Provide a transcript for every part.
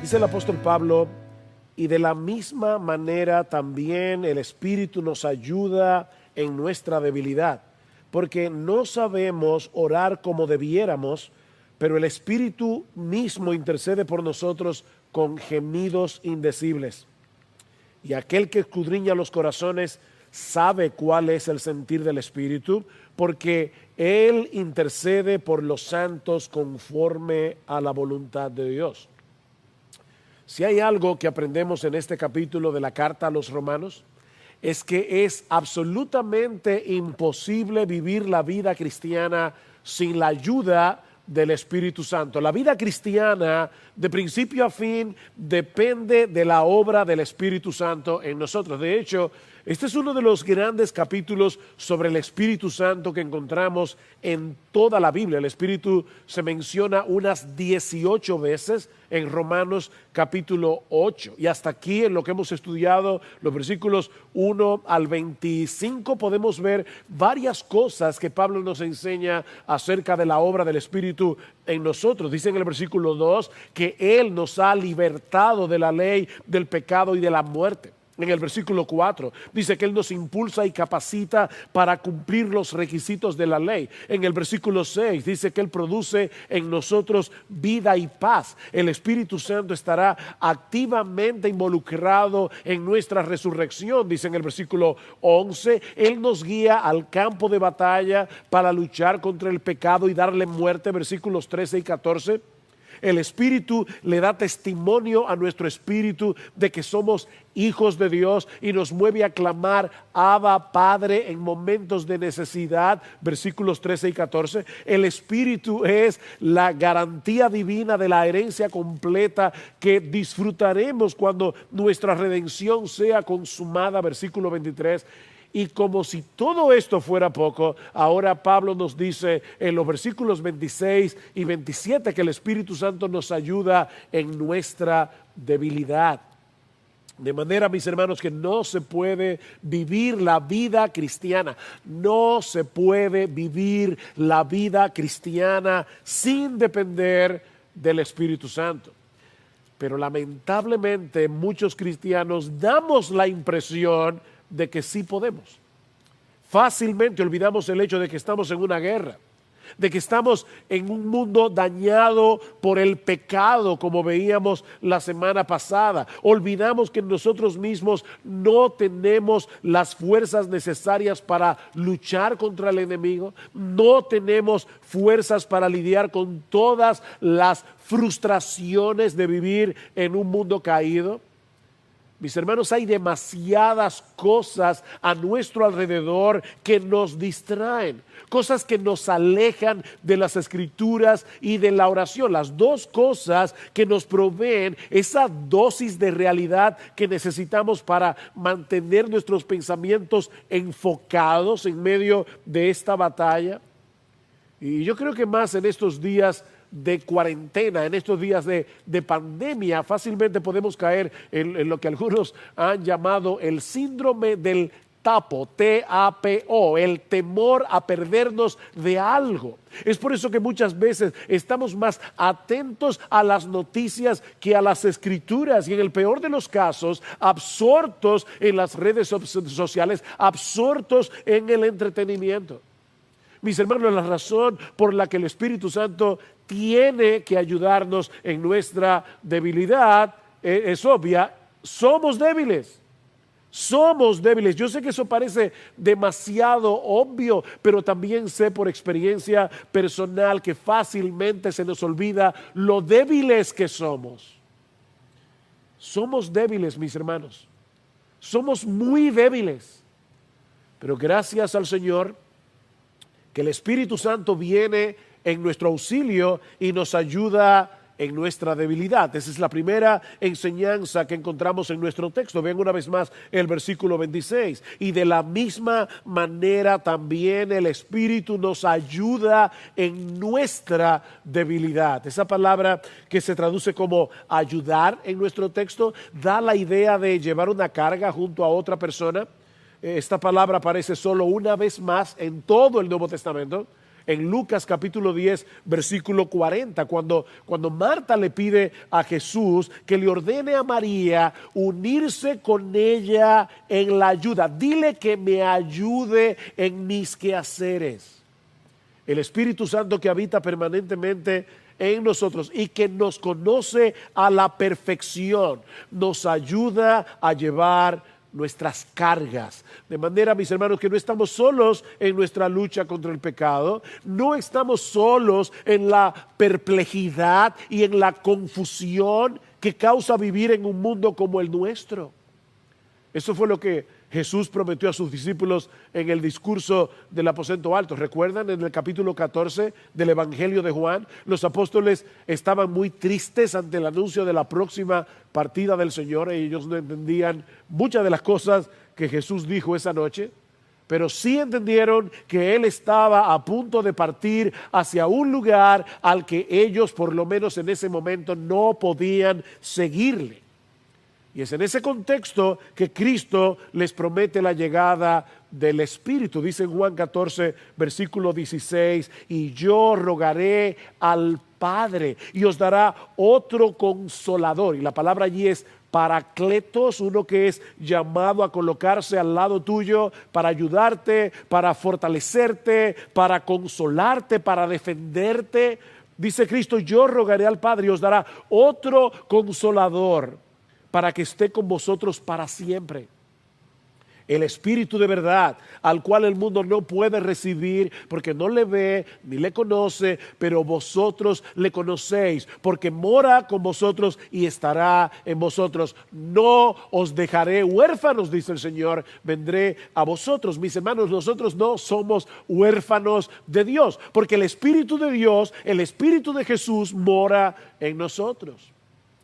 Dice el apóstol Pablo, y de la misma manera también el Espíritu nos ayuda en nuestra debilidad, porque no sabemos orar como debiéramos, pero el Espíritu mismo intercede por nosotros con gemidos indecibles. Y aquel que escudriña los corazones sabe cuál es el sentir del Espíritu, porque Él intercede por los santos conforme a la voluntad de Dios. Si hay algo que aprendemos en este capítulo de la carta a los romanos, es que es absolutamente imposible vivir la vida cristiana sin la ayuda del Espíritu Santo. La vida cristiana, de principio a fin, depende de la obra del Espíritu Santo en nosotros. De hecho, este es uno de los grandes capítulos sobre el Espíritu Santo que encontramos en toda la Biblia. El Espíritu se menciona unas 18 veces en Romanos capítulo 8. Y hasta aquí, en lo que hemos estudiado, los versículos 1 al 25, podemos ver varias cosas que Pablo nos enseña acerca de la obra del Espíritu en nosotros. Dice en el versículo 2 que Él nos ha libertado de la ley, del pecado y de la muerte. En el versículo 4 dice que Él nos impulsa y capacita para cumplir los requisitos de la ley. En el versículo 6 dice que Él produce en nosotros vida y paz. El Espíritu Santo estará activamente involucrado en nuestra resurrección. Dice en el versículo 11, Él nos guía al campo de batalla para luchar contra el pecado y darle muerte. Versículos 13 y 14. El Espíritu le da testimonio a nuestro espíritu de que somos hijos de Dios y nos mueve a clamar Abba, Padre, en momentos de necesidad. Versículos 13 y 14. El Espíritu es la garantía divina de la herencia completa que disfrutaremos cuando nuestra redención sea consumada. Versículo 23. Y como si todo esto fuera poco, ahora Pablo nos dice en los versículos 26 y 27 que el Espíritu Santo nos ayuda en nuestra debilidad. De manera, mis hermanos, que no se puede vivir la vida cristiana, no se puede vivir la vida cristiana sin depender del Espíritu Santo. Pero lamentablemente muchos cristianos damos la impresión de que sí podemos. Fácilmente olvidamos el hecho de que estamos en una guerra, de que estamos en un mundo dañado por el pecado, como veíamos la semana pasada. Olvidamos que nosotros mismos no tenemos las fuerzas necesarias para luchar contra el enemigo, no tenemos fuerzas para lidiar con todas las frustraciones de vivir en un mundo caído. Mis hermanos, hay demasiadas cosas a nuestro alrededor que nos distraen, cosas que nos alejan de las Escrituras y de la oración. Las dos cosas que nos proveen esa dosis de realidad que necesitamos para mantener nuestros pensamientos enfocados en medio de esta batalla. Y yo creo que más en estos días de cuarentena, en estos días de pandemia, fácilmente podemos caer en lo que algunos han llamado el síndrome del tapo, T-A-P-O, el temor a perdernos de algo. Es por eso que muchas veces estamos más atentos a las noticias que a las Escrituras y, en el peor de los casos, absortos en las redes sociales, absortos en el entretenimiento. Mis hermanos, la razón por la que el Espíritu Santo tiene que ayudarnos en nuestra debilidad es obvia. Somos débiles. Somos débiles. Yo sé que eso parece demasiado obvio, pero también sé por experiencia personal que fácilmente se nos olvida lo débiles que somos. Somos débiles, mis hermanos. Somos muy débiles. Pero gracias al Señor, que el Espíritu Santo viene en nuestro auxilio y nos ayuda en nuestra debilidad. Esa es la primera enseñanza que encontramos en nuestro texto. Vean una vez más el versículo 26. Y de la misma manera también el Espíritu nos ayuda en nuestra debilidad. Esa palabra que se traduce como ayudar en nuestro texto da la idea de llevar una carga junto a otra persona. Esta palabra aparece solo una vez más en todo el Nuevo Testamento. en Lucas capítulo 10, versículo 40, cuando Marta le pide a Jesús que le ordene a María unirse con ella en la ayuda. Dile que me ayude en mis quehaceres. El Espíritu Santo que habita permanentemente en nosotros y que nos conoce a la perfección, nos ayuda a llevar nuestras cargas. De manera, mis hermanos, que no estamos solos en nuestra lucha contra el pecado, no estamos solos en la perplejidad y en la confusión que causa vivir en un mundo como el nuestro. Eso fue lo que Jesús prometió a sus discípulos en el discurso del aposento alto. ¿Recuerdan en el capítulo 14 del Evangelio de Juan? Los apóstoles estaban muy tristes ante el anuncio de la próxima partida del Señor. Ellos no entendían muchas de las cosas que Jesús dijo esa noche, pero sí entendieron que Él estaba a punto de partir hacia un lugar al que ellos, por lo menos en ese momento, no podían seguirle. Y es en ese contexto que Cristo les promete la llegada del Espíritu. Dice en Juan 14, versículo 16, y yo rogaré al Padre y os dará otro consolador. Y la palabra allí es Paracletos, uno que es llamado a colocarse al lado tuyo para ayudarte, para fortalecerte, para consolarte, para defenderte. Dice Cristo, yo rogaré al Padre y os dará otro consolador para que esté con vosotros para siempre. El Espíritu de verdad, al cual el mundo no puede recibir porque no le ve ni le conoce, pero vosotros le conocéis, porque mora con vosotros y estará en vosotros. No os dejaré huérfanos, dice el Señor, vendré a vosotros. Mis hermanos, nosotros no somos huérfanos de Dios, porque el Espíritu de Dios, el Espíritu de Jesús mora en nosotros.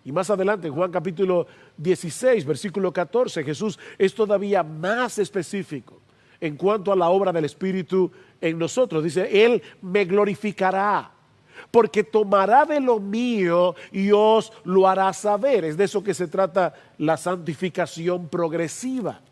Y más adelante, en Juan capítulo 16, versículo 14, Jesús es todavía más específico en cuanto a la obra del Espíritu en nosotros. Dice, Él me glorificará, porque tomará de lo mío y os lo hará saber. Es de eso que se trata la santificación progresiva.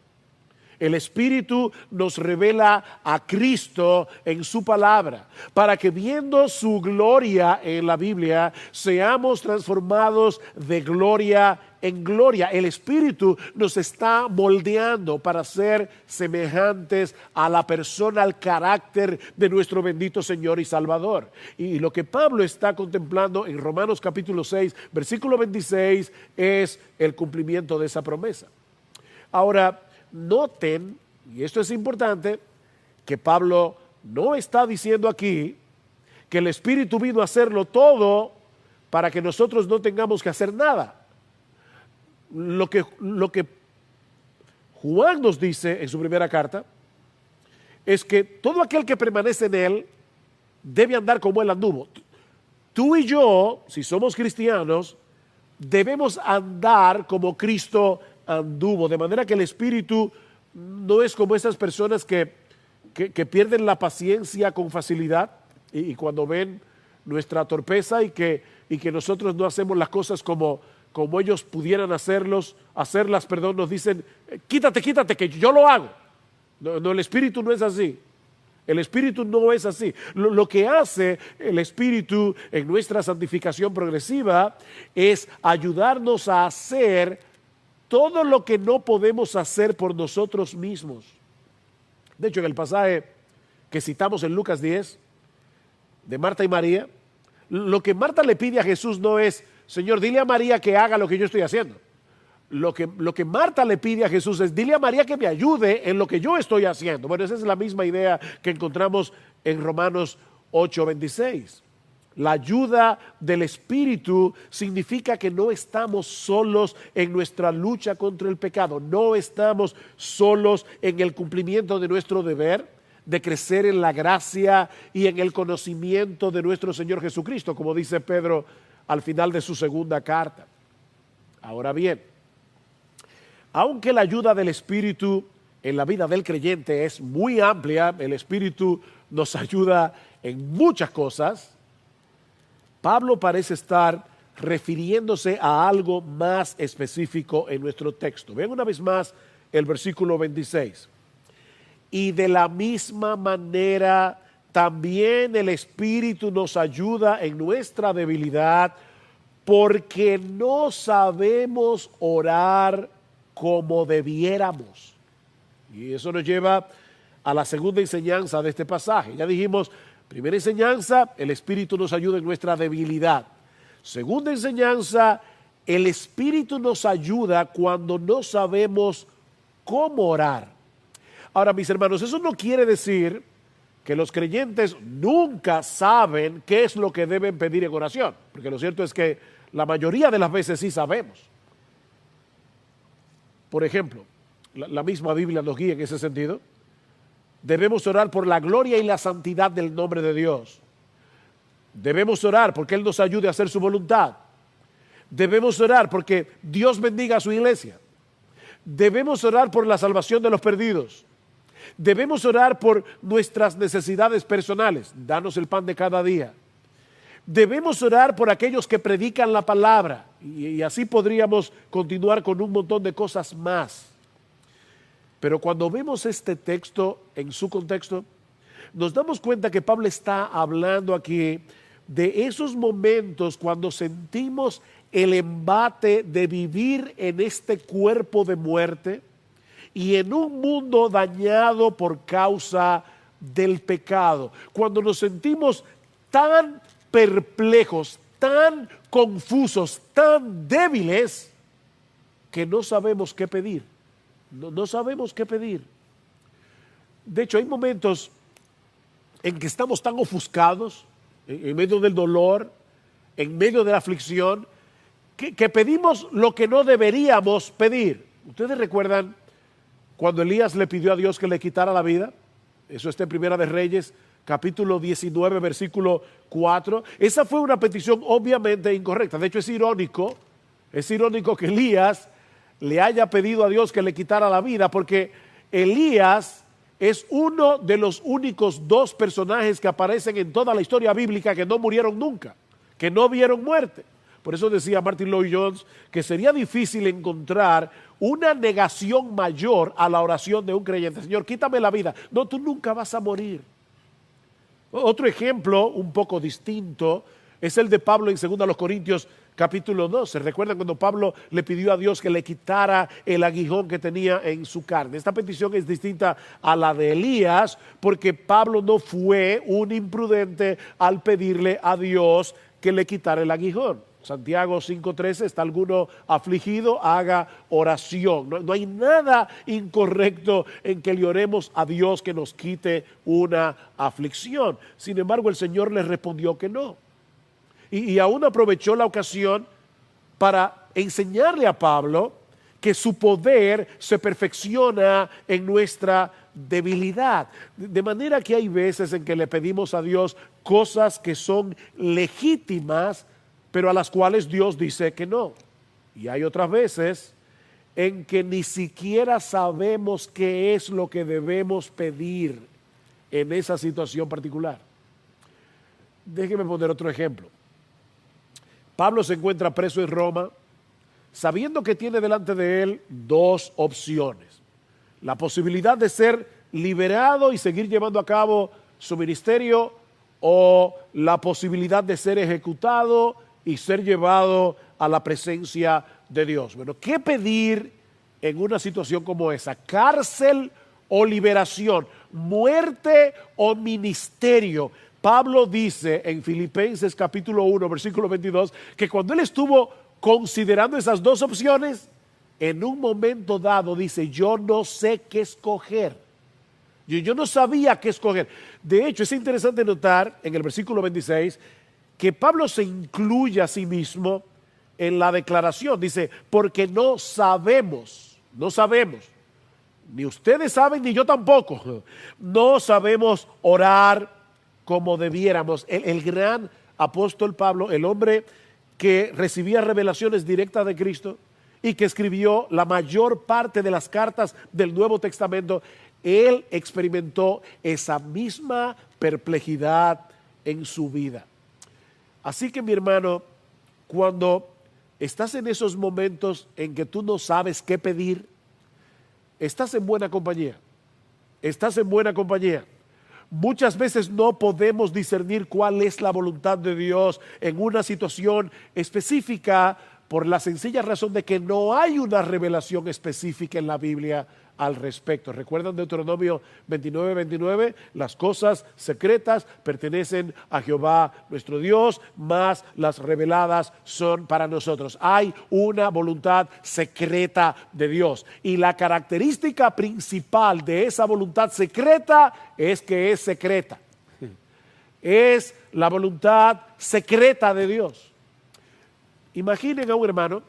El Espíritu nos revela a Cristo en su palabra, para que viendo su gloria en la Biblia, seamos transformados de gloria en gloria. El Espíritu nos está moldeando para ser semejantes a la persona, al carácter de nuestro bendito Señor y Salvador. Y lo que Pablo está contemplando en Romanos capítulo 6, versículo 26, es el cumplimiento de esa promesa. Ahora, noten, y esto es importante, que Pablo no está diciendo aquí que el Espíritu vino a hacerlo todo para que nosotros no tengamos que hacer nada. Lo que Juan nos dice en su primera carta es que todo aquel que permanece en él debe andar como él anduvo. Tú y yo, si somos cristianos, debemos andar como Cristo anduvo, de manera que el Espíritu no es como esas personas que pierden la paciencia con facilidad y cuando ven nuestra torpeza y que nosotros no hacemos las cosas como ellos pudieran hacerlas, nos dicen, quítate, que yo lo hago. No, el Espíritu no es así. El Espíritu no es así. Lo que hace el Espíritu en nuestra santificación progresiva es ayudarnos a hacer todo lo que no podemos hacer por nosotros mismos. De hecho, en el pasaje que citamos en Lucas 10, de Marta y María, lo que Marta le pide a Jesús no es, Señor, dile a María que haga lo que yo estoy haciendo. Lo que Marta le pide a Jesús es, dile a María que me ayude en lo que yo estoy haciendo. Bueno, esa es la misma idea que encontramos en Romanos 8:26. La ayuda del Espíritu significa que no estamos solos en nuestra lucha contra el pecado, no estamos solos en el cumplimiento de nuestro deber de crecer en la gracia y en el conocimiento de nuestro Señor Jesucristo, como dice Pedro al final de su segunda carta. Ahora bien, aunque la ayuda del Espíritu en la vida del creyente es muy amplia, el Espíritu nos ayuda en muchas cosas, Pablo parece estar refiriéndose a algo más específico en nuestro texto. Vean una vez más el versículo 26. Y de la misma manera también el Espíritu nos ayuda en nuestra debilidad, porque no sabemos orar como debiéramos. Y eso nos lleva a la segunda enseñanza de este pasaje. Ya dijimos, primera enseñanza, el Espíritu nos ayuda en nuestra debilidad. Segunda enseñanza, el Espíritu nos ayuda cuando no sabemos cómo orar. Ahora, mis hermanos, eso no quiere decir que los creyentes nunca saben qué es lo que deben pedir en oración, porque lo cierto es que la mayoría de las veces sí sabemos. Por ejemplo, la misma Biblia nos guía en ese sentido. Debemos orar por la gloria y la santidad del nombre de Dios. Debemos orar porque Él nos ayude a hacer su voluntad. Debemos orar porque Dios bendiga a su iglesia. Debemos orar por la salvación de los perdidos. Debemos orar por nuestras necesidades personales. Danos el pan de cada día. Debemos orar por aquellos que predican la palabra. Y así podríamos continuar con un montón de cosas más. Pero cuando vemos este texto en su contexto, nos damos cuenta que Pablo está hablando aquí de esos momentos cuando sentimos el embate de vivir en este cuerpo de muerte y en un mundo dañado por causa del pecado. Cuando nos sentimos tan perplejos, tan confusos, tan débiles, que no sabemos qué pedir. No sabemos qué pedir. De hecho, hay momentos en que estamos tan ofuscados, en medio del dolor, en medio de la aflicción, que pedimos lo que no deberíamos pedir. ¿Ustedes recuerdan cuando Elías le pidió a Dios que le quitara la vida? Eso está en Primera de Reyes, capítulo 19, versículo 4. Esa fue una petición obviamente incorrecta. De hecho, es irónico que Elías le haya pedido a Dios que le quitara la vida, porque Elías es uno de los únicos dos personajes que aparecen en toda la historia bíblica que no murieron nunca, que no vieron muerte. Por eso decía Martin Lloyd-Jones que sería difícil encontrar una negación mayor a la oración de un creyente. Señor, quítame la vida. No, tú nunca vas a morir. Otro ejemplo un poco distinto es el de Pablo en 2 Corintios capítulo 12. ¿Recuerdan cuando Pablo le pidió a Dios que le quitara el aguijón que tenía en su carne? Esta petición es distinta a la de Elías porque Pablo no fue un imprudente al pedirle a Dios que le quitara el aguijón. Santiago 5:13, ¿está alguno afligido? Haga oración. No hay nada incorrecto en que le oremos a Dios que nos quite una aflicción. Sin embargo, el Señor le respondió que no. Y aún aprovechó la ocasión para enseñarle a Pablo que su poder se perfecciona en nuestra debilidad. De manera que hay veces en que le pedimos a Dios cosas que son legítimas, pero a las cuales Dios dice que no. Y hay otras veces en que ni siquiera sabemos qué es lo que debemos pedir en esa situación particular. Déjeme poner otro ejemplo. Pablo se encuentra preso en Roma, sabiendo que tiene delante de él dos opciones. La posibilidad de ser liberado y seguir llevando a cabo su ministerio, o la posibilidad de ser ejecutado y ser llevado a la presencia de Dios. Bueno, ¿qué pedir en una situación como esa? ¿Cárcel o liberación? ¿Muerte o ministerio? Pablo dice en Filipenses capítulo 1, versículo 22, que cuando él estuvo considerando esas dos opciones, en un momento dado dice, yo no sé qué escoger. Yo no sabía qué escoger. De hecho, es interesante notar en el versículo 26 que Pablo se incluye a sí mismo en la declaración. Dice, porque no sabemos. Ni ustedes saben, ni yo tampoco. No sabemos orar como debiéramos. El gran apóstol Pablo, el hombre que recibía revelaciones directas de Cristo y que escribió la mayor parte de las cartas del Nuevo Testamento, él experimentó esa misma perplejidad en su vida. Así que, mi hermano, cuando estás en esos momentos en que tú no sabes qué pedir, estás en buena compañía. Estás en buena compañía. muchas veces no podemos discernir cuál es la voluntad de Dios en una situación específica por la sencilla razón de que no hay una revelación específica en la Biblia al respecto. ¿Recuerdan Deuteronomio 29:29? Las cosas secretas pertenecen a Jehová nuestro Dios, mas las reveladas son para nosotros. Hay una voluntad secreta de Dios. Y la característica principal de esa voluntad secreta es que es secreta. Es la voluntad secreta de Dios. Imaginen a un hermano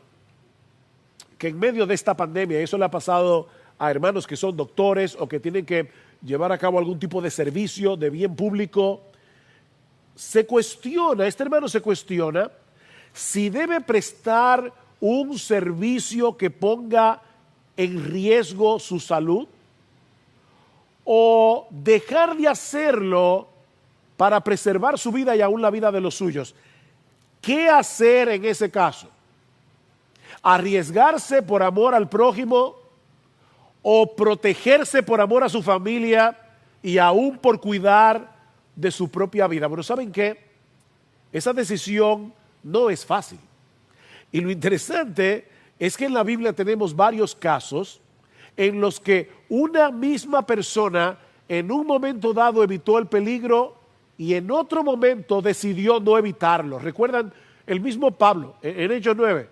que en medio de esta pandemia, eso le ha pasado a hermanos que son doctores o que tienen que llevar a cabo algún tipo de servicio de bien público, este hermano se cuestiona si debe prestar un servicio que ponga en riesgo su salud o dejar de hacerlo para preservar su vida y aún la vida de los suyos. ¿Qué hacer en ese caso? ¿Arriesgarse por amor al prójimo o protegerse por amor a su familia y aún por cuidar de su propia vida? Bueno, ¿saben qué? Esa decisión no es fácil. Y lo interesante es que en la Biblia tenemos varios casos en los que una misma persona en un momento dado evitó el peligro y en otro momento decidió no evitarlo. ¿Recuerdan? El mismo Pablo, en Hechos 9,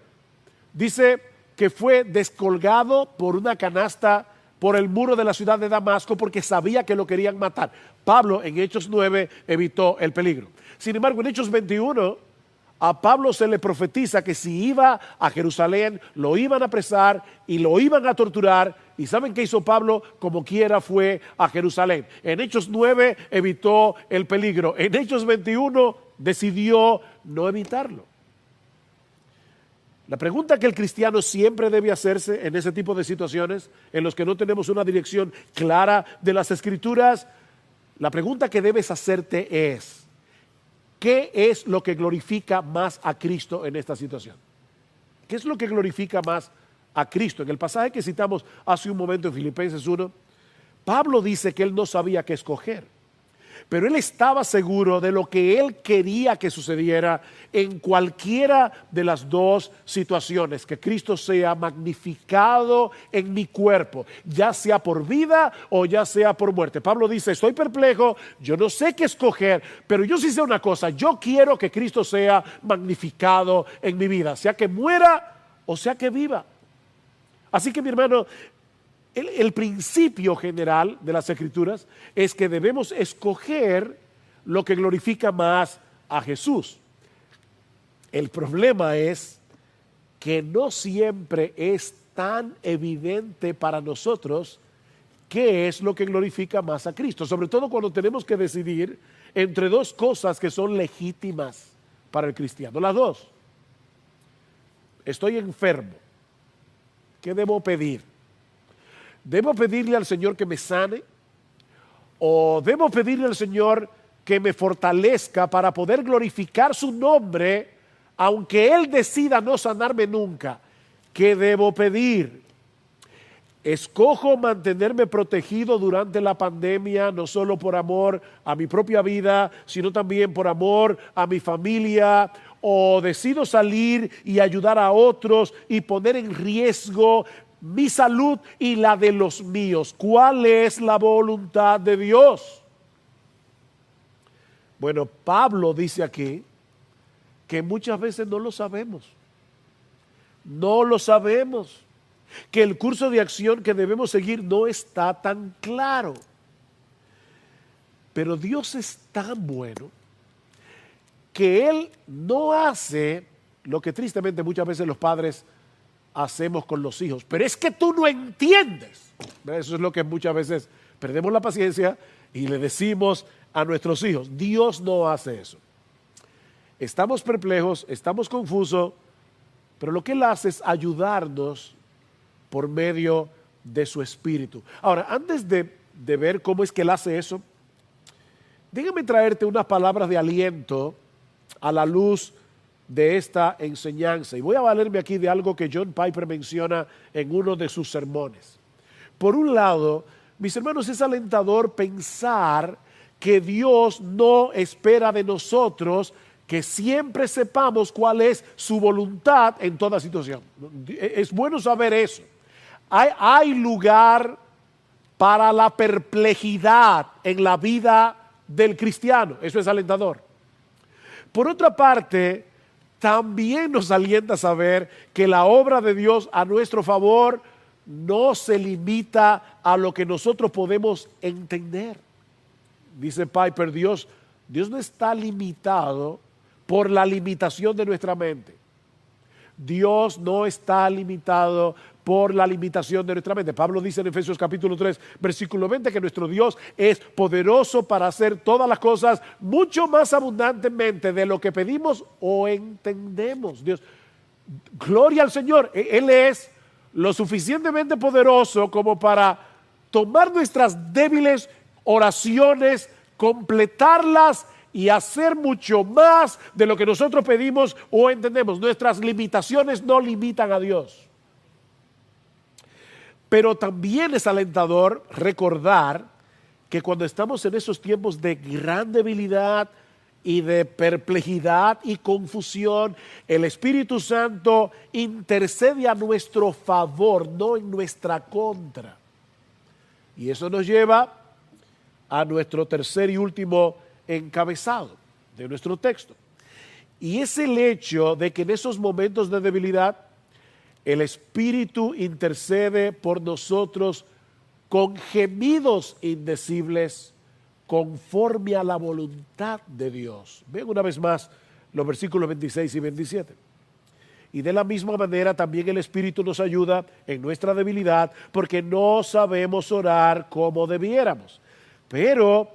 dice que fue descolgado por una canasta por el muro de la ciudad de Damasco porque sabía que lo querían matar. Pablo en Hechos 9 evitó el peligro. Sin embargo, en Hechos 21, a Pablo se le profetiza que si iba a Jerusalén, lo iban a apresar y lo iban a torturar. ¿Y saben qué hizo Pablo? Como quiera fue a Jerusalén. En Hechos 9 evitó el peligro. En Hechos 21 decidió no evitarlo. La pregunta que el cristiano siempre debe hacerse en ese tipo de situaciones, en los que no tenemos una dirección clara de las Escrituras, la pregunta que debes hacerte es: ¿qué es lo que glorifica más a Cristo en esta situación? ¿Qué es lo que glorifica más a Cristo? En el pasaje que citamos hace un momento en Filipenses 1, Pablo dice que él no sabía qué escoger, pero él estaba seguro de lo que él quería que sucediera en cualquiera de las dos situaciones, que Cristo sea magnificado en mi cuerpo, ya sea por vida o ya sea por muerte. Pablo dice: estoy perplejo, yo no sé qué escoger, pero yo sí sé una cosa: yo quiero que Cristo sea magnificado en mi vida, sea que muera o sea que viva. Así que, mi hermano, el principio general de las Escrituras es que debemos escoger lo que glorifica más a Jesús. El problema es que no siempre es tan evidente para nosotros qué es lo que glorifica más a Cristo, sobre todo cuando tenemos que decidir entre dos cosas que son legítimas para el cristiano. Las dos. Estoy enfermo. ¿Qué debo pedir? ¿Debo pedirle al Señor que me sane? ¿O debo pedirle al Señor que me fortalezca para poder glorificar su nombre, aunque Él decida no sanarme nunca? ¿Qué debo pedir? ¿Escojo mantenerme protegido durante la pandemia, no solo por amor a mi propia vida, sino también por amor a mi familia? ¿O decido salir y ayudar a otros y poner en riesgo mi salud y la de los míos? ¿Cuál es la voluntad de Dios? Bueno, Pablo dice aquí que muchas veces no lo sabemos. No lo sabemos. Que el curso de acción que debemos seguir no está tan claro. Pero Dios es tan bueno que Él no hace lo que tristemente muchas veces los padres hacemos con los hijos. Pero es que tú no entiendes. Eso es lo que muchas veces perdemos la paciencia y le decimos a nuestros hijos. Dios no hace eso. Estamos perplejos, estamos confusos, pero lo que Él hace es ayudarnos por medio de su Espíritu. Ahora, antes de ver cómo es que Él hace eso, déjame traerte unas palabras de aliento a la luz de esta enseñanza. Y voy a valerme aquí de algo que John Piper menciona en uno de sus sermones. Por un lado, mis hermanos, es alentador pensar que Dios no espera de nosotros que siempre sepamos cuál es su voluntad en toda situación. Es bueno saber eso. Hay lugar para la perplejidad en la vida del cristiano. Eso es alentador. Por otra parte, también nos alienta a saber que la obra de Dios a nuestro favor no se limita a lo que nosotros podemos entender. Dice Piper, Dios no está limitado por la limitación de nuestra mente. Dios no está limitado por la limitación de nuestra mente. Pablo dice en Efesios capítulo 3, versículo 20, que nuestro Dios es poderoso para hacer todas las cosas mucho más abundantemente de lo que pedimos o entendemos. Dios, gloria al Señor. Él es lo suficientemente poderoso como para tomar nuestras débiles oraciones, completarlas y hacer mucho más de lo que nosotros pedimos o entendemos. Nuestras limitaciones no limitan a Dios. Pero también es alentador recordar que cuando estamos en esos tiempos de gran debilidad y de perplejidad y confusión, el Espíritu Santo intercede a nuestro favor, no en nuestra contra. Y eso nos lleva a nuestro tercer y último encabezado de nuestro texto. Y es el hecho de que en esos momentos de debilidad, el Espíritu intercede por nosotros con gemidos indecibles conforme a la voluntad de Dios. Ven una vez más los versículos 26 y 27. Y de la misma manera también el Espíritu nos ayuda en nuestra debilidad porque no sabemos orar como debiéramos. Pero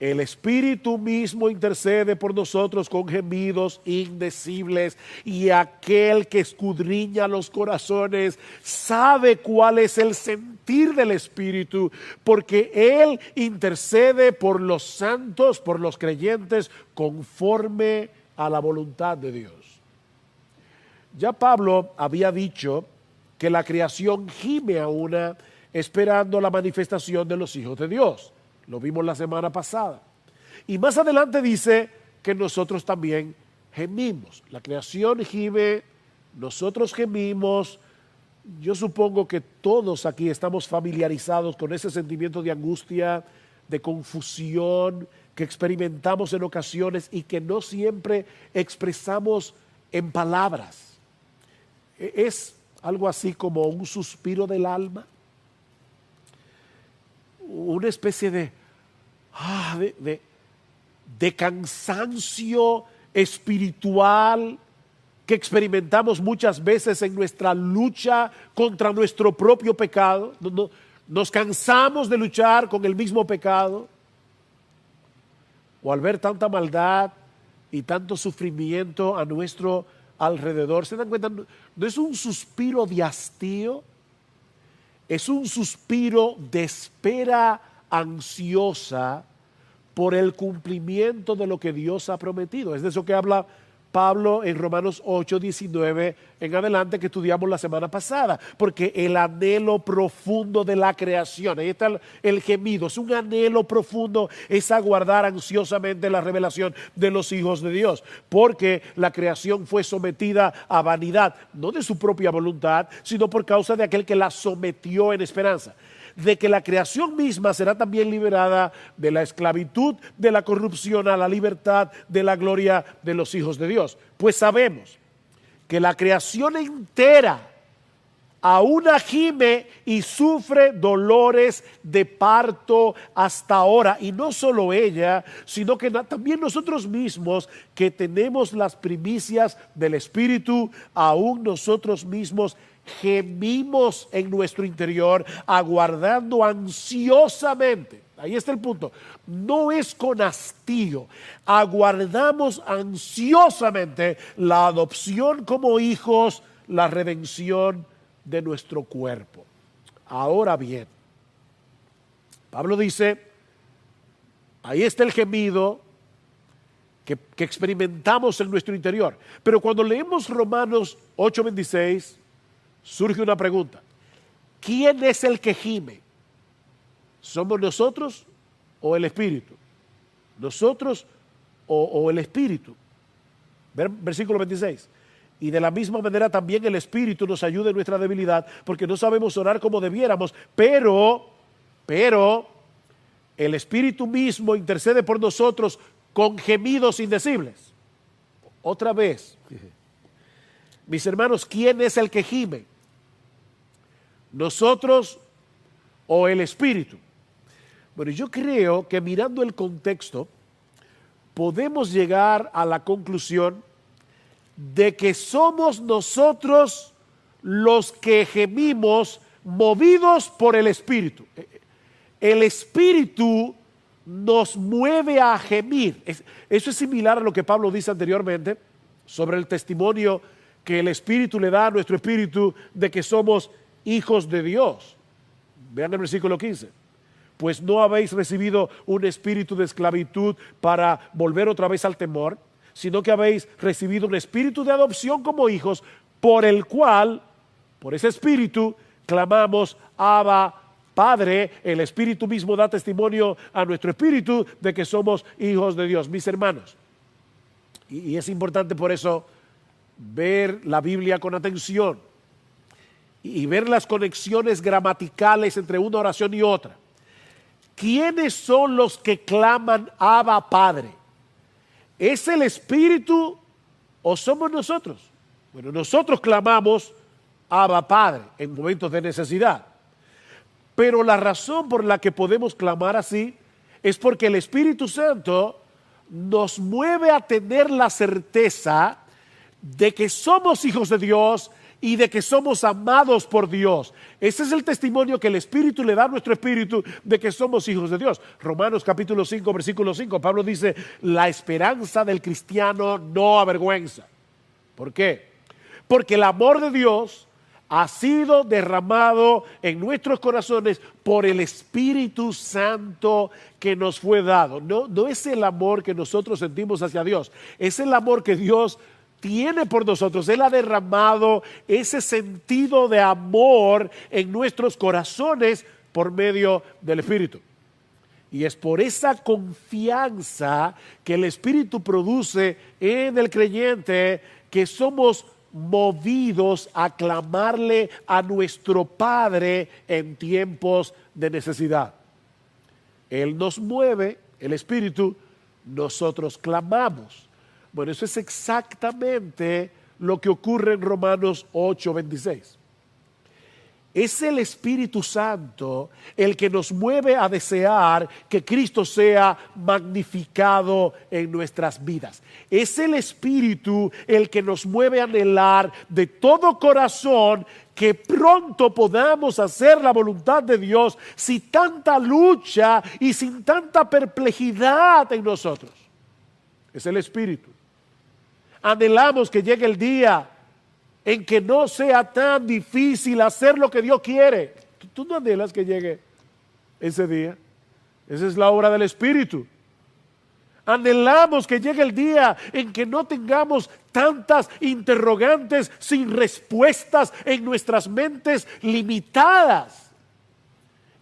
el Espíritu mismo intercede por nosotros con gemidos indecibles, y aquel que escudriña los corazones sabe cuál es el sentir del Espíritu, porque Él intercede por los santos, por los creyentes, conforme a la voluntad de Dios. Ya Pablo había dicho que la creación gime a una esperando la manifestación de los hijos de Dios. Lo vimos la semana pasada. Y más adelante dice que nosotros también gemimos. La creación gime, nosotros gemimos. Yo supongo que todos aquí estamos familiarizados con ese sentimiento de angustia, de confusión que experimentamos en ocasiones y que no siempre expresamos en palabras. Es algo así como un suspiro del alma, una especie de cansancio espiritual que experimentamos muchas veces en nuestra lucha contra nuestro propio pecado. Nos cansamos de luchar con el mismo pecado, o al ver tanta maldad y tanto sufrimiento a nuestro alrededor. ¿Se dan cuenta? No es un suspiro de hastío, es un suspiro de espera ansiosa por el cumplimiento de lo que Dios ha prometido. Es de eso que habla Pablo en Romanos 8, 19 en adelante, que estudiamos la semana pasada, porque el anhelo profundo de la creación, ahí está el gemido, es un anhelo profundo, es aguardar ansiosamente la revelación de los hijos de Dios, porque la creación fue sometida a vanidad, no de su propia voluntad, sino por causa de aquel que la sometió en esperanza de que la creación misma será también liberada de la esclavitud, de la corrupción, a la libertad de la gloria de los hijos de Dios. Pues sabemos que la creación entera aún gime y sufre dolores de parto hasta ahora. Y no solo ella, sino que también nosotros mismos, que tenemos las primicias del Espíritu, aún nosotros mismos gemimos en nuestro interior, aguardando ansiosamente. Ahí está el punto. No es con hastío. Aguardamos ansiosamente la adopción como hijos, la redención de nuestro cuerpo. Ahora bien, Pablo dice, ahí está el gemido que experimentamos en nuestro interior. Pero cuando leemos Romanos 8:26, surge una pregunta. ¿Quién es el que gime? ¿Somos nosotros o el Espíritu? nosotros o el Espíritu. Versículo 26. Y de la misma manera también el Espíritu nos ayuda en nuestra debilidad, porque no sabemos orar como debiéramos, pero el Espíritu mismo intercede por nosotros con gemidos indecibles. Otra vez, mis hermanos, ¿quién es el que gime? ¿Nosotros o el Espíritu? Bueno, yo creo que mirando el contexto, podemos llegar a la conclusión de que somos nosotros los que gemimos movidos por el Espíritu. El Espíritu nos mueve a gemir. Eso es similar a lo que Pablo dice anteriormente sobre el testimonio que el Espíritu le da a nuestro espíritu de que somos hijos de Dios. Vean el versículo 15. Pues no habéis recibido un espíritu de esclavitud para volver otra vez al temor, sino que habéis recibido un espíritu de adopción como hijos, por el cual, por ese espíritu, clamamos, Abba, Padre. El Espíritu mismo da testimonio a nuestro espíritu de que somos hijos de Dios. Mis hermanos, y es importante por eso ver la Biblia con atención y ver las conexiones gramaticales entre una oración y otra. ¿Quiénes son los que claman Abba, Padre? ¿Es el Espíritu o somos nosotros? Bueno, nosotros clamamos Abba, Padre en momentos de necesidad. Pero la razón por la que podemos clamar así es porque el Espíritu Santo nos mueve a tener la certeza de que somos hijos de Dios y de que somos amados por Dios. Ese es el testimonio que el Espíritu le da a nuestro espíritu de que somos hijos de Dios. Romanos capítulo 5, versículo 5, Pablo dice, la esperanza del cristiano no avergüenza. ¿Por qué? Porque el amor de Dios ha sido derramado en nuestros corazones por el Espíritu Santo que nos fue dado. No es el amor que nosotros sentimos hacia Dios, es el amor que Dios tiene por nosotros. Él ha derramado ese sentido de amor en nuestros corazones por medio del Espíritu. Y es por esa confianza que el Espíritu produce en el creyente que somos movidos a clamarle a nuestro Padre en tiempos de necesidad. Él nos mueve, el Espíritu, nosotros clamamos. Bueno, eso es exactamente lo que ocurre en Romanos 8:26. Es el Espíritu Santo el que nos mueve a desear que Cristo sea magnificado en nuestras vidas. Es el Espíritu el que nos mueve a anhelar de todo corazón que pronto podamos hacer la voluntad de Dios sin tanta lucha y sin tanta perplejidad en nosotros. Es el Espíritu. Anhelamos que llegue el día en que no sea tan difícil hacer lo que Dios quiere. ¿Tú no anhelas que llegue ese día? Esa es la obra del Espíritu. Anhelamos que llegue el día en que no tengamos tantas interrogantes sin respuestas en nuestras mentes limitadas.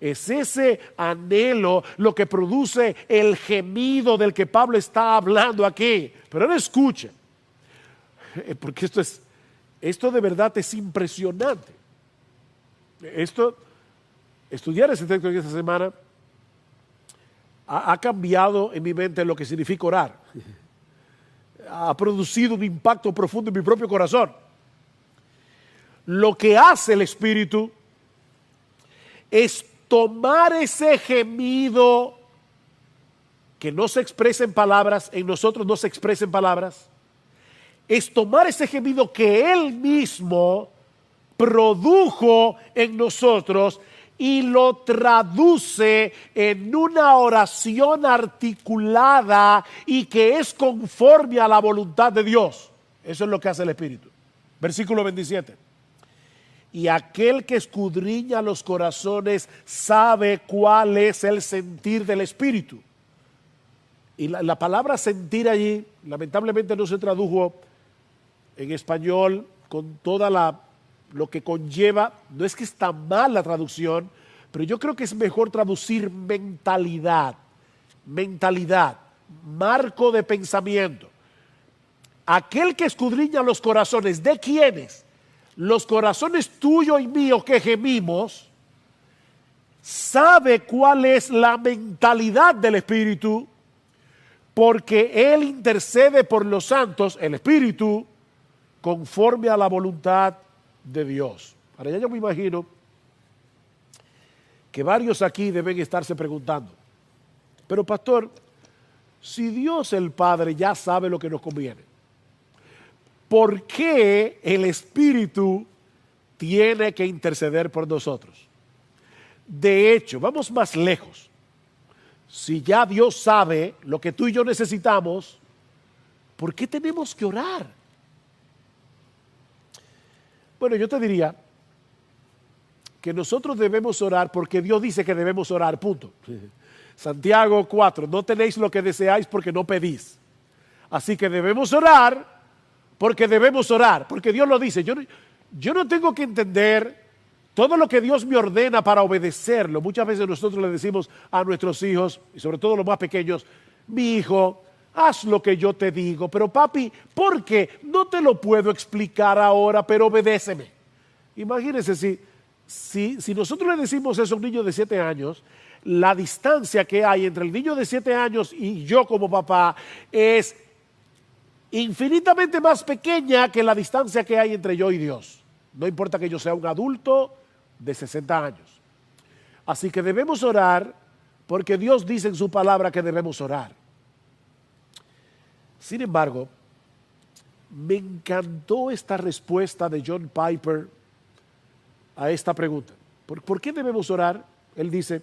Es ese anhelo lo que produce el gemido del que Pablo está hablando aquí. Pero no escuchen, porque esto de verdad es impresionante. Estudiar ese texto en esta semana ha cambiado en mi mente lo que significa orar. Ha producido un impacto profundo en mi propio corazón. Lo que hace el Espíritu es tomar ese gemido que no se expresa en palabras, en nosotros no se expresa en palabras, es tomar ese gemido que Él mismo produjo en nosotros y lo traduce en una oración articulada y que es conforme a la voluntad de Dios. Eso es lo que hace el Espíritu. Versículo 27. Y aquel que escudriña los corazones sabe cuál es el sentir del Espíritu. Y la palabra sentir allí, lamentablemente no se tradujo en español con toda lo que conlleva. No es que está mal la traducción, pero yo creo que es mejor traducir mentalidad. Mentalidad. marco de pensamiento. Aquel que escudriña los corazones, ¿de quiénes? Los corazones tuyo y mío que gemimos, sabe cuál es la mentalidad del Espíritu, porque Él intercede por los santos, el Espíritu, conforme a la voluntad de Dios. Ahora ya yo me imagino que varios aquí deben estarse preguntando, pero pastor, si Dios el Padre ya sabe lo que nos conviene, ¿por qué el Espíritu tiene que interceder por nosotros? De hecho, vamos más lejos. Si ya Dios sabe lo que tú y yo necesitamos, ¿por qué tenemos que orar? Bueno, yo te diría que nosotros debemos orar porque Dios dice que debemos orar, punto. Santiago 4, no tenéis lo que deseáis porque no pedís. Así que debemos orar porque debemos orar, porque Dios lo dice. Yo no tengo que entender todo lo que Dios me ordena para obedecerlo. Muchas veces nosotros le decimos a nuestros hijos, y sobre todo los más pequeños, mi hijo, haz lo que yo te digo. Pero papi, ¿por qué? No te lo puedo explicar ahora, pero obedéceme. Imagínense si nosotros le decimos eso a un niño de 7 años, la distancia que hay entre el niño de 7 años y yo como papá es infinitamente más pequeña que la distancia que hay entre yo y Dios. No importa que yo sea un adulto de 60 años. Así que debemos orar porque Dios dice en su palabra que debemos orar. Sin embargo, me encantó esta respuesta de John Piper a esta pregunta. ¿Por qué debemos orar? Él dice,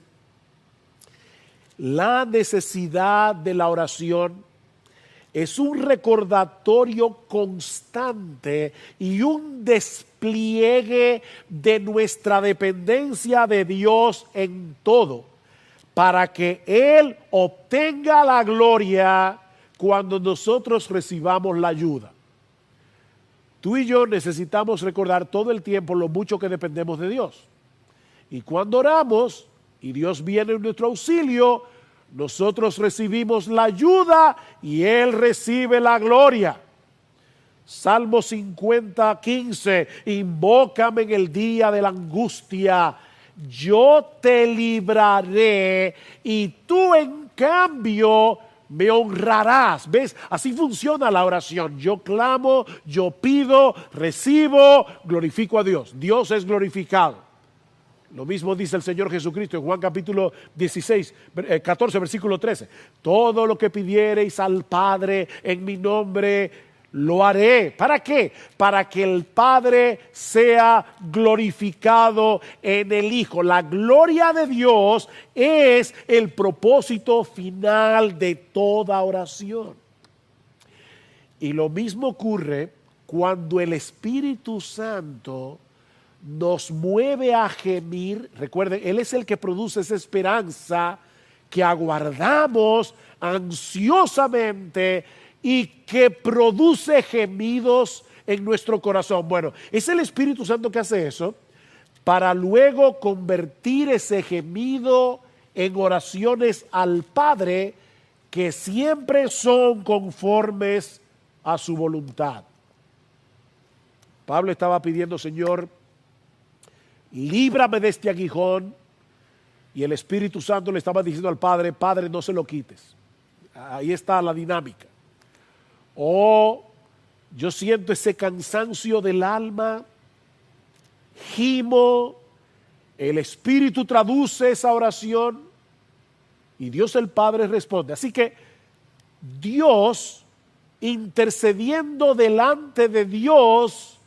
la necesidad de la oración es un recordatorio constante y un despliegue de nuestra dependencia de Dios en todo, para que Él obtenga la gloria cuando nosotros recibamos la ayuda. Tú y yo necesitamos recordar todo el tiempo lo mucho que dependemos de Dios. Y cuando oramos y Dios viene en nuestro auxilio, nosotros recibimos la ayuda y Él recibe la gloria. Salmo 50, 15, invócame en el día de la angustia, yo te libraré y tú en cambio me honrarás. ¿Ves? Así funciona la oración. Yo clamo, yo pido, recibo, glorifico a Dios. Dios es glorificado. Lo mismo dice el Señor Jesucristo en Juan capítulo 14, versículo 13. Todo lo que pidiereis al Padre en mi nombre, lo haré. ¿Para qué? Para que el Padre sea glorificado en el Hijo. La gloria de Dios es el propósito final de toda oración. Y lo mismo ocurre cuando el Espíritu Santo nos mueve a gemir. Recuerden, Él es el que produce esa esperanza que aguardamos ansiosamente y que produce gemidos en nuestro corazón. Bueno, es el Espíritu Santo que hace eso para luego convertir ese gemido en oraciones al Padre que siempre son conformes a su voluntad. Pablo estaba pidiendo, Señor, líbrame de este aguijón, y el Espíritu Santo le estaba diciendo al Padre, Padre, no se lo quites. Ahí está la dinámica. Yo siento ese cansancio del alma, gimo, el Espíritu traduce esa oración y Dios el Padre responde. Así que Dios, intercediendo delante de Dios,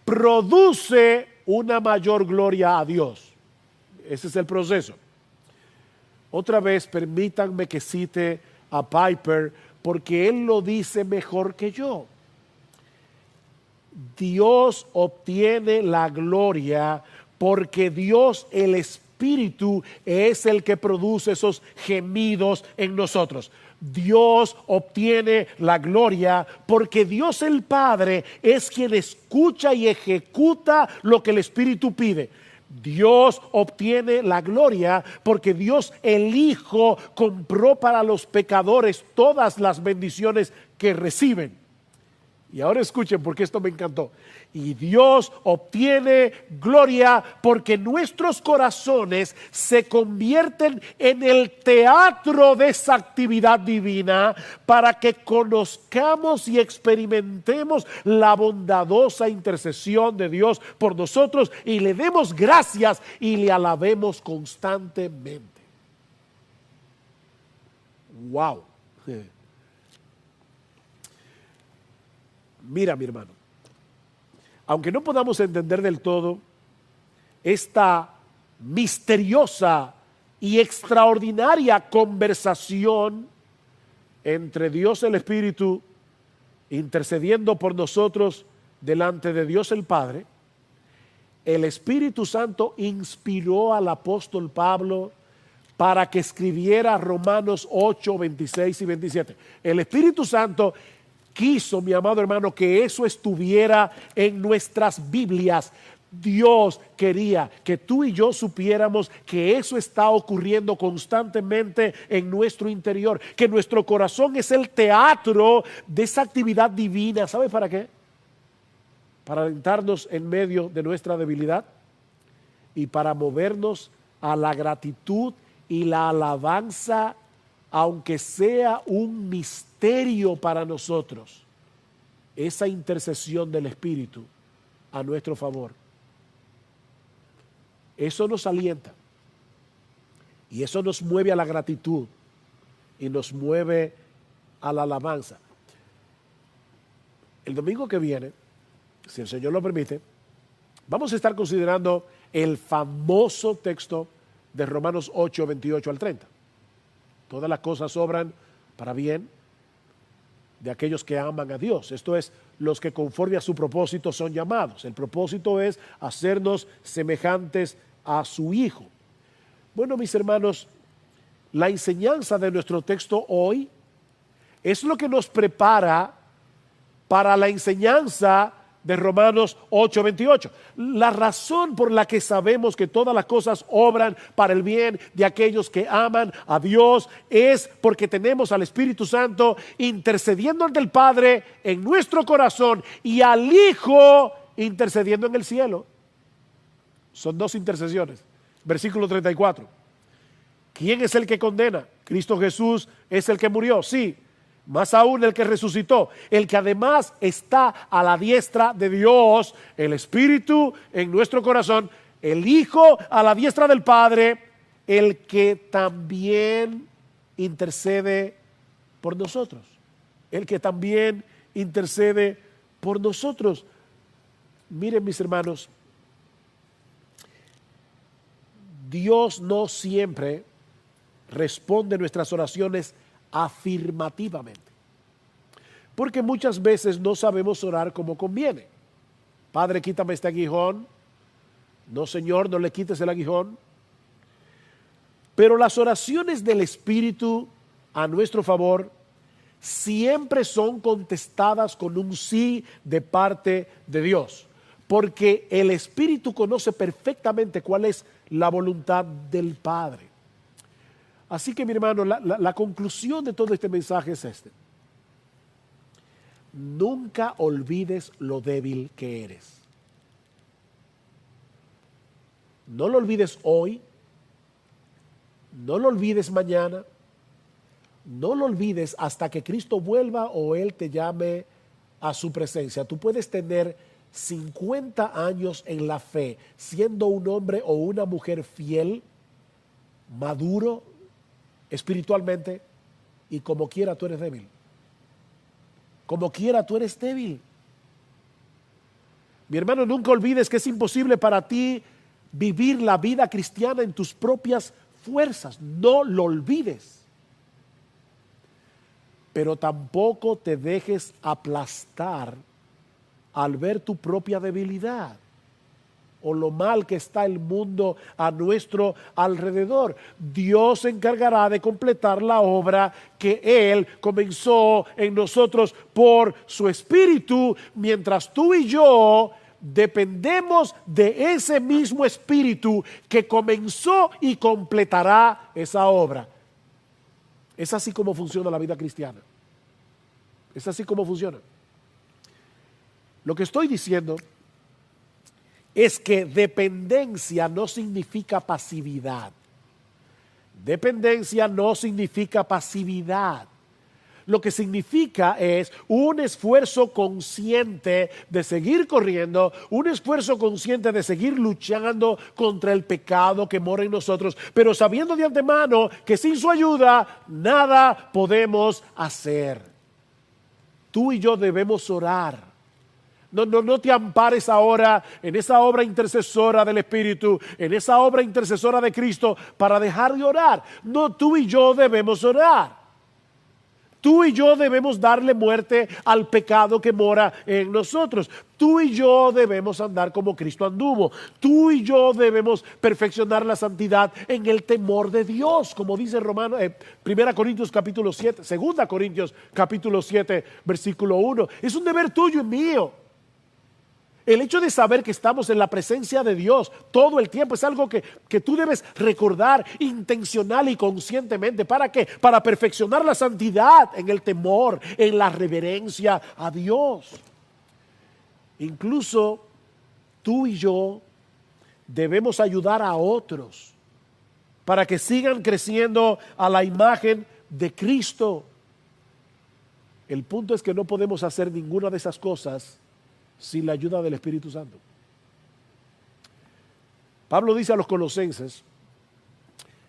produce una mayor gloria a Dios. Ese es el proceso. Otra vez, permítanme que cite a Piper, porque él lo dice mejor que yo. Dios obtiene la gloria porque Dios, el Espíritu, es el que produce esos gemidos en nosotros. Dios obtiene la gloria porque Dios el Padre es quien escucha y ejecuta lo que el Espíritu pide. Dios obtiene la gloria porque Dios el Hijo compró para los pecadores todas las bendiciones que reciben. Y ahora escuchen porque esto me encantó. Y Dios obtiene gloria porque nuestros corazones se convierten en el teatro de esa actividad divina para que conozcamos y experimentemos la bondadosa intercesión de Dios por nosotros y le demos gracias y le alabemos constantemente. ¡Wow! Mira, mi hermano, aunque no podamos entender del todo esta misteriosa y extraordinaria conversación entre Dios el Espíritu intercediendo por nosotros delante de Dios el Padre, el Espíritu Santo inspiró al apóstol Pablo para que escribiera Romanos 8, 26 y 27. El Espíritu Santo quiso, mi amado hermano, que eso estuviera en nuestras Biblias. Dios quería que tú y yo supiéramos que eso está ocurriendo constantemente en nuestro interior, que nuestro corazón es el teatro de esa actividad divina. ¿Sabe para qué? Para alentarnos en medio de nuestra debilidad y para movernos a la gratitud y la alabanza, aunque sea un misterio para nosotros, esa intercesión del Espíritu a nuestro favor. Eso nos alienta y eso nos mueve a la gratitud y nos mueve a la alabanza. El domingo que viene, si el Señor lo permite, vamos a estar considerando el famoso texto de Romanos 8, 28 al 30. Todas las cosas obran para bien de aquellos que aman a Dios. Esto es, los que conforme a su propósito son llamados. El propósito es hacernos semejantes a su Hijo. Bueno, mis hermanos, la enseñanza de nuestro texto hoy es lo que nos prepara para la enseñanza de Romanos 8:28. La razón por la que sabemos que todas las cosas obran para el bien de aquellos que aman a Dios es porque tenemos al Espíritu Santo intercediendo ante el Padre en nuestro corazón y al Hijo intercediendo en el cielo. Son dos intercesiones. Versículo 34. ¿Quién es el que condena? Cristo Jesús es el que murió, sí. Más aún el que resucitó, el que además está a la diestra de Dios, el Espíritu en nuestro corazón, el Hijo a la diestra del Padre, el que también intercede por nosotros, el que también intercede por nosotros. Miren, mis hermanos, Dios no siempre responde nuestras oraciones afirmativamente, porque muchas veces no sabemos orar como conviene. Padre, quítame este aguijón. No, Señor, no le quites el aguijón. Pero las oraciones del Espíritu a nuestro favor siempre son contestadas con un sí de parte de Dios, porque el Espíritu conoce perfectamente cuál es la voluntad del Padre. Así que, mi hermano, la conclusión de todo este mensaje es este. Nunca olvides lo débil que eres. No lo olvides hoy, no lo olvides mañana, no lo olvides hasta que Cristo vuelva o Él te llame a su presencia. Tú puedes tener 50 años en la fe, siendo un hombre o una mujer fiel, maduro espiritualmente, y como quiera tú eres débil. Como quiera tú eres débil. Mi hermano, nunca olvides que es imposible para ti vivir la vida cristiana en tus propias fuerzas. No lo olvides. Pero tampoco te dejes aplastar al ver tu propia debilidad o lo mal que está el mundo a nuestro alrededor. Dios se encargará de completar la obra que Él comenzó en nosotros por su Espíritu, mientras tú y yo dependemos de ese mismo Espíritu que comenzó y completará esa obra. Es así como funciona la vida cristiana. Es así como funciona. Lo que estoy diciendo es que dependencia no significa pasividad. Dependencia no significa pasividad. Lo que significa es un esfuerzo consciente de seguir corriendo, un esfuerzo consciente de seguir luchando contra el pecado que mora en nosotros, pero sabiendo de antemano que sin su ayuda nada podemos hacer. Tú y yo debemos orar. No te ampares ahora en esa obra intercesora del Espíritu, en esa obra intercesora de Cristo para dejar de orar. No, tú y yo debemos orar. Tú y yo debemos darle muerte al pecado que mora en nosotros. Tú y yo debemos andar como Cristo anduvo. Tú y yo debemos perfeccionar la santidad en el temor de Dios, como dice 1 Corintios capítulo 7, 2 Corintios capítulo 7, versículo 1. Es un deber tuyo y mío. El hecho de saber que estamos en la presencia de Dios todo el tiempo es algo que tú debes recordar intencional y conscientemente. ¿Para qué? Para perfeccionar la santidad en el temor, en la reverencia a Dios. Incluso tú y yo debemos ayudar a otros para que sigan creciendo a la imagen de Cristo. El punto es que no podemos hacer ninguna de esas cosas sin la ayuda del Espíritu Santo. Pablo dice a los colosenses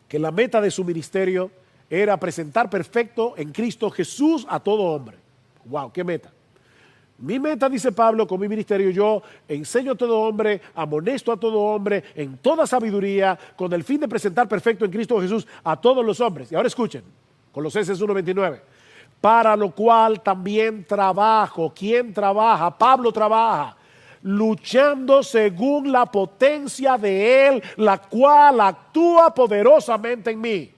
que la meta de su ministerio era presentar perfecto en Cristo Jesús a todo hombre. ¡Wow! ¡Qué meta! Mi meta, dice Pablo, con mi ministerio, yo enseño a todo hombre, amonesto a todo hombre en toda sabiduría, con el fin de presentar perfecto en Cristo Jesús a todos los hombres. Y ahora escuchen, Colosenses 1:29. Para lo cual también trabajo. ¿Quién trabaja? Pablo trabaja, luchando según la potencia de Él, la cual actúa poderosamente en mí.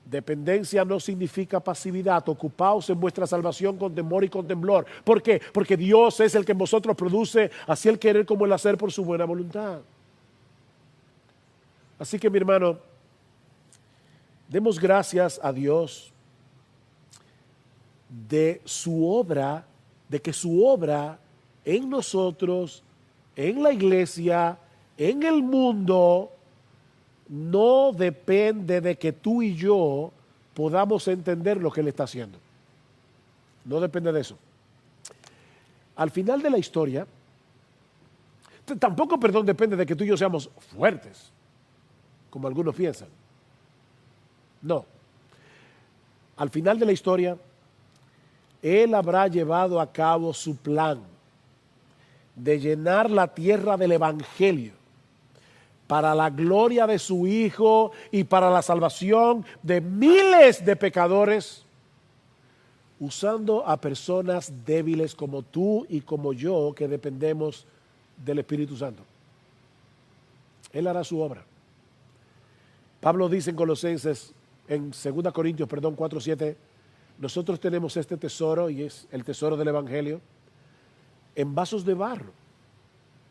Dependencia no significa pasividad. Ocupaos en vuestra salvación con temor y con temblor. ¿Por qué? Porque Dios es el que en vosotros produce así el querer como el hacer por su buena voluntad. Así que, mi hermano, demos gracias a Dios de su obra, de que su obra en nosotros, en la iglesia, en el mundo, no depende de que tú y yo podamos entender lo que Él está haciendo. No depende de eso. Al final de la historia, tampoco, depende de que tú y yo seamos fuertes, como algunos piensan. No. Al final de la historia, Él habrá llevado a cabo su plan de llenar la tierra del Evangelio para la gloria de su Hijo y para la salvación de miles de pecadores, usando a personas débiles como tú y como yo, que dependemos del Espíritu Santo. Él hará su obra. Pablo dice en Colosenses, en 2 Corintios 4:7, nosotros tenemos este tesoro, y es el tesoro del Evangelio, en vasos de barro.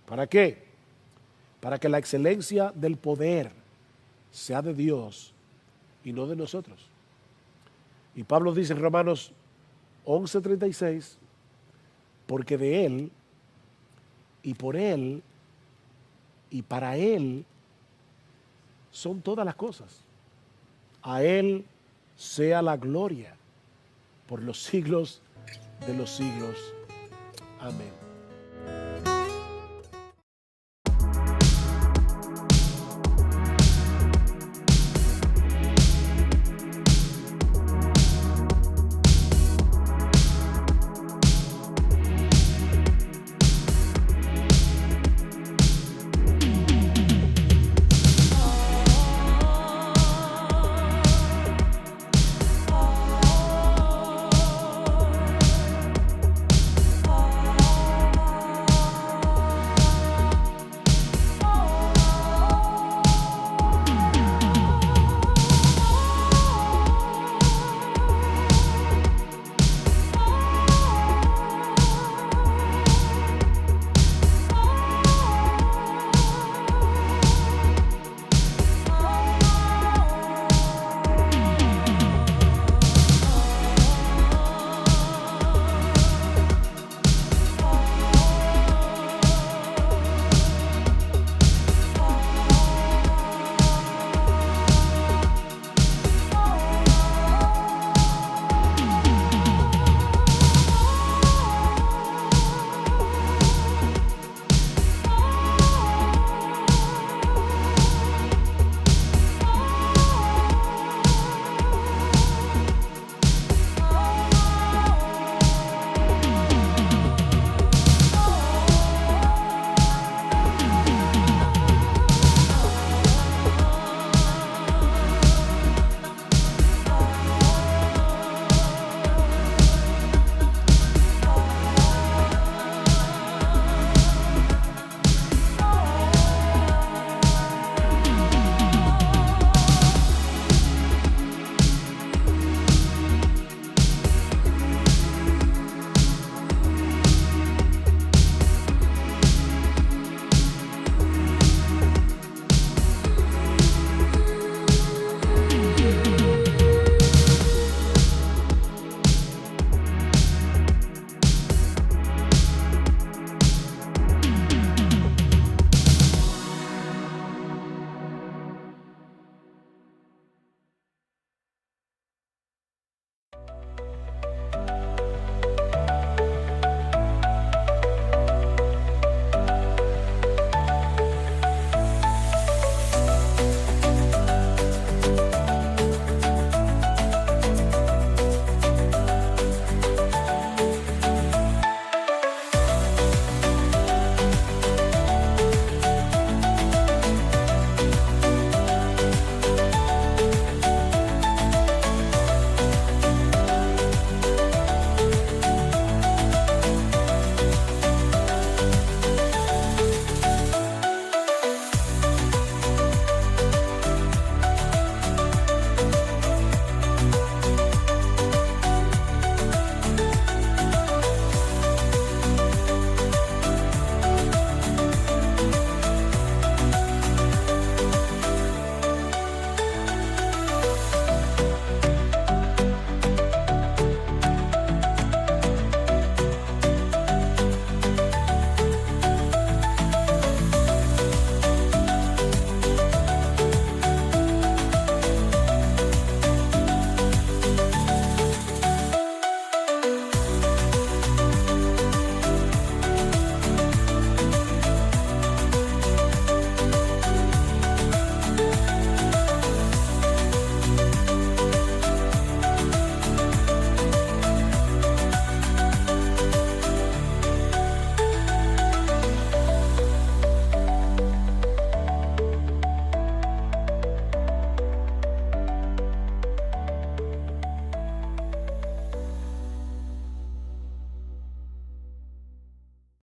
¿Para qué? Para que la excelencia del poder sea de Dios y no de nosotros. Y Pablo dice en Romanos 11:36, porque de Él, y por Él, y para Él, son todas las cosas. A Él sea la gloria por los siglos de los siglos. Amén.